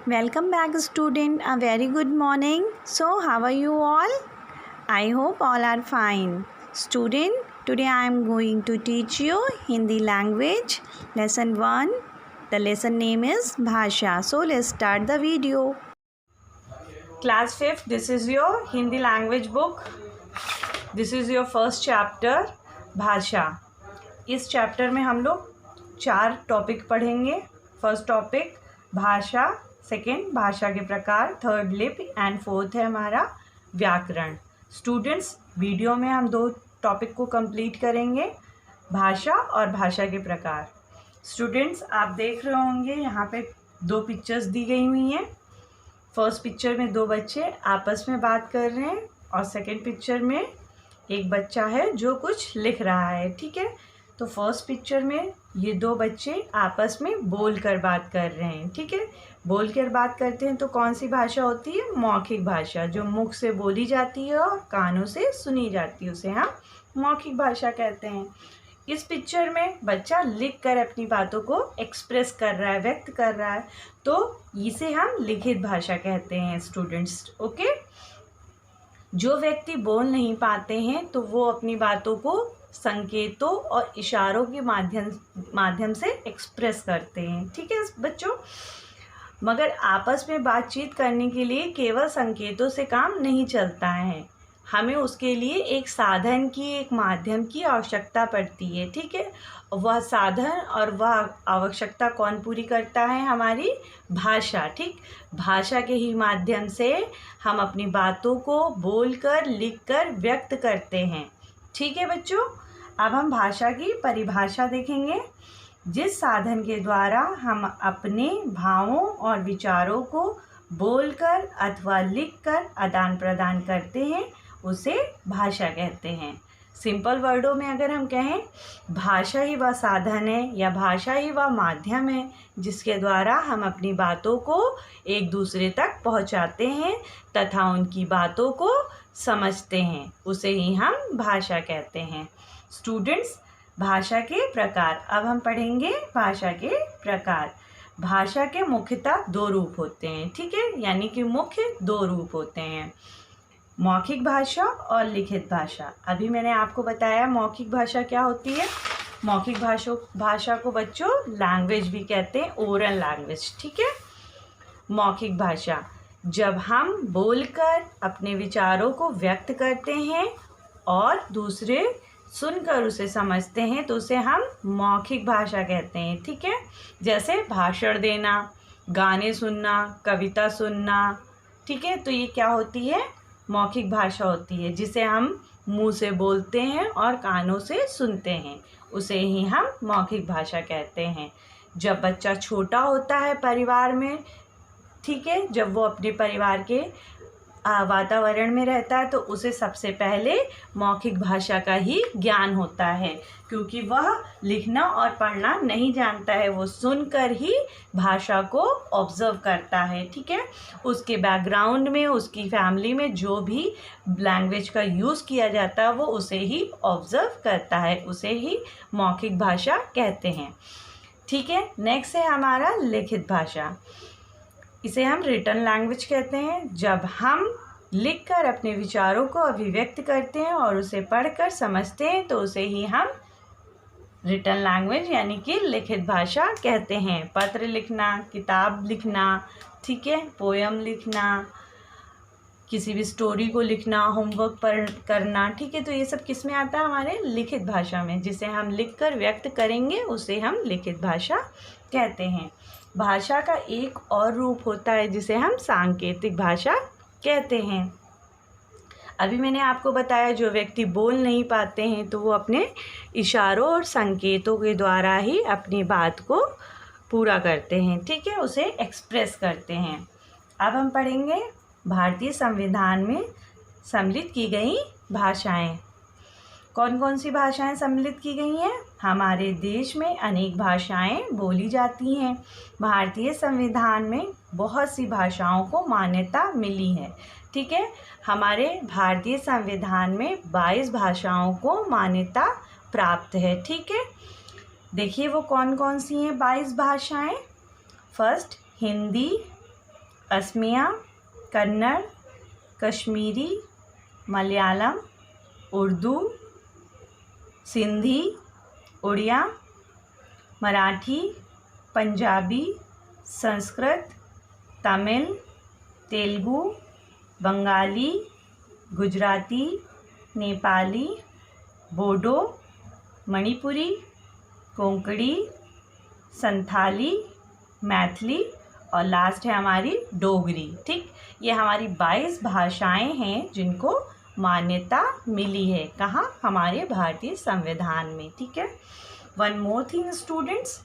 Welcome back, student. A very good morning. So, how are you all? I hope all are fine. Student, today I am going to teach you Hindi language, lesson 1. The lesson name is Bhasha. So, let's start the video. Class 5th, this is your Hindi language book. This is your first chapter, भाषा. इस chapter में हम लोग 4 topic पढ़ेंगे. First topic भाषा, second भाषा के प्रकार, थर्ड लिपि एंड फोर्थ है हमारा व्याकरण. स्टूडेंट्स, वीडियो में हम 2 टॉपिक को कंप्लीट करेंगे, भाषा और भाषा के प्रकार. स्टूडेंट्स, आप देख रहे होंगे यहाँ पे 2 पिक्चर्स दी गई हुई हैं. फर्स्ट पिक्चर में 2 बच्चे आपस में बात कर रहे हैं और सेकेंड पिक्चर में एक बच्चा है जो कुछ लिख रहा है. ठीक है, तो फर्स्ट पिक्चर में ये 2 बच्चे आपस में बोल कर बात कर रहे हैं. ठीक है, बोल कर बात करते हैं तो कौन सी भाषा होती है? मौखिक भाषा, जो मुख से बोली जाती है और कानों से सुनी जाती है, उसे हम मौखिक भाषा कहते हैं. इस पिक्चर में बच्चा लिख कर अपनी बातों को एक्सप्रेस कर रहा है, व्यक्त कर रहा है, तो इसे हम लिखित भाषा कहते हैं. Students, okay. जो व्यक्ति बोल नहीं पाते हैं तो वो अपनी बातों को संकेतों और इशारों के माध्यम से एक्सप्रेस करते हैं. ठीक है बच्चों, मगर आपस में बातचीत करने के लिए केवल संकेतों से काम नहीं चलता है. हमें उसके लिए एक साधन की, एक माध्यम की आवश्यकता पड़ती है. ठीक है, वह साधन और वह आवश्यकता कौन पूरी करता है? हमारी भाषा. ठीक, भाषा के ही माध्यम से हम अपनी बातों को बोलकर, लिखकर व्यक्त करते हैं. ठीक है बच्चों, अब हम भाषा की परिभाषा देखेंगे. जिस साधन के द्वारा हम अपने भावों और विचारों को बोलकर अथवा लिखकर आदान प्रदान करते हैं, उसे भाषा कहते हैं. सिंपल वर्डों में अगर हम कहें, भाषा ही वह साधन है या भाषा ही वह माध्यम है जिसके द्वारा हम अपनी बातों को एक दूसरे तक पहुंचाते हैं तथा उनकी बातों को समझते हैं, उसे ही हम भाषा कहते हैं. स्टूडेंट्स, भाषा के प्रकार. अब हम पढ़ेंगे भाषा के प्रकार. भाषा के मुख्यतः 2 रूप होते हैं. ठीक है, यानी कि मुख्य 2 रूप होते हैं, मौखिक भाषा और लिखित भाषा. अभी मैंने आपको बताया मौखिक भाषा क्या होती है. मौखिक भाषा को बच्चों लैंग्वेज भी कहते हैं, ओरल लैंग्वेज. ठीक है, मौखिक भाषा जब हम बोलकर अपने विचारों को व्यक्त करते हैं और दूसरे सुनकर उसे समझते हैं तो उसे हम मौखिक भाषा कहते हैं. ठीक है, जैसे भाषण देना, गाने सुनना, कविता सुनना. ठीक है, तो ये क्या होती है? मौखिक भाषा होती है, जिसे हम मुंह से बोलते हैं और कानों से सुनते हैं, उसे ही हम मौखिक भाषा कहते हैं. जब बच्चा छोटा होता है परिवार में, ठीक है, जब वो अपने परिवार के वातावरण में रहता है तो उसे सबसे पहले मौखिक भाषा का ही ज्ञान होता है, क्योंकि वह लिखना और पढ़ना नहीं जानता है. वो सुनकर ही भाषा को ऑब्ज़र्व करता है. ठीक है, उसके बैकग्राउंड में, उसकी फैमिली में जो भी लैंग्वेज का यूज़ किया जाता है वो उसे ही ऑब्ज़र्व करता है, उसे ही मौखिक भाषा कहते हैं. ठीक है, नेक्स्ट है हमारा लिखित भाषा. इसे हम रिटन लैंग्वेज कहते हैं. जब हम लिखकर अपने विचारों को अभिव्यक्त करते हैं और उसे पढ़कर समझते हैं तो उसे ही हम रिटन लैंग्वेज यानी कि लिखित भाषा कहते हैं. पत्र लिखना, किताब लिखना, ठीक है, पोयम लिखना, किसी भी स्टोरी को लिखना, होमवर्क करना. ठीक है, तो ये सब किस में आता है? हमारे लिखित भाषा में. जिसे हम लिखकर व्यक्त करेंगे उसे हम लिखित भाषा कहते हैं. भाषा का एक और रूप होता है जिसे हम सांकेतिक भाषा कहते हैं. अभी मैंने आपको बताया जो व्यक्ति बोल नहीं पाते हैं तो वो अपने इशारों और संकेतों के द्वारा ही अपनी बात को पूरा करते हैं. ठीक है, उसे एक्सप्रेस करते हैं. अब हम पढ़ेंगे भारतीय संविधान में सम्मिलित की गई भाषाएं. कौन कौन सी भाषाएं सम्मिलित की गई हैं? हमारे देश में अनेक भाषाएं बोली जाती हैं. भारतीय संविधान में बहुत सी भाषाओं को मान्यता मिली है. ठीक है, हमारे भारतीय संविधान में 22 भाषाओं को मान्यता प्राप्त है. ठीक है, देखिए वो कौन कौन सी हैं 22 भाषाएं. फर्स्ट हिंदी, असमिया, कन्नड़, कश्मीरी, मलयालम, उर्दू, सिंधी, उड़िया, मराठी, पंजाबी, संस्कृत, तमिल, तेलुगु, बंगाली, गुजराती, नेपाली, बोडो, मणिपुरी, कोंकणी, संथाली, मैथिली और लास्ट है हमारी डोगरी। ठीक, ये हमारी 22 भाषाएं हैं जिनको मान्यता मिली है। कहाँ? हमारे भारतीय संविधान में। ठीक है। One more thing students,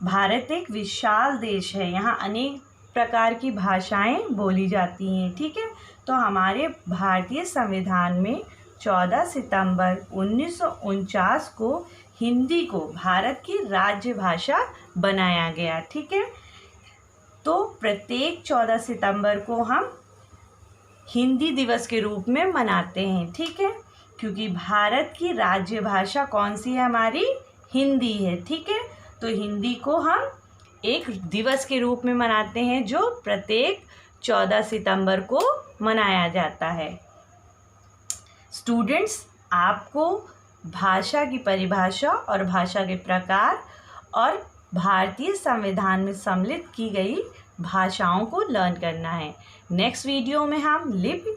Bharat एक विशाल देश है, यहाँ अनेक प्रकार की भाषाएं बोली जाती हैं। ठीक है। तो हमारे भारतीय संविधान में 14 सितंबर 1949 को हिंदी को भारत की राज्य भाषा बनाया गया। ठीक है। तो प्रत्येक 14 सितंबर को हम हिंदी दिवस के रूप में मनाते हैं। ठीक है, क्योंकि भारत की राज्य भाषा कौन सी है? हमारी हिंदी है। ठीक है। तो हिंदी को हम एक दिवस के रूप में मनाते हैं जो प्रत्येक 14 सितंबर को मनाया जाता है। स्टूडेंट्स, आपको भाषा की परिभाषा और भाषा के प्रकार और भारतीय संविधान में सम्मिलित की गई भाषाओं को लर्न करना है। नेक्स्ट वीडियो में हम लिपि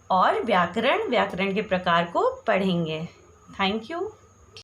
और व्याकरण के प्रकार को पढ़ेंगे। Thank you.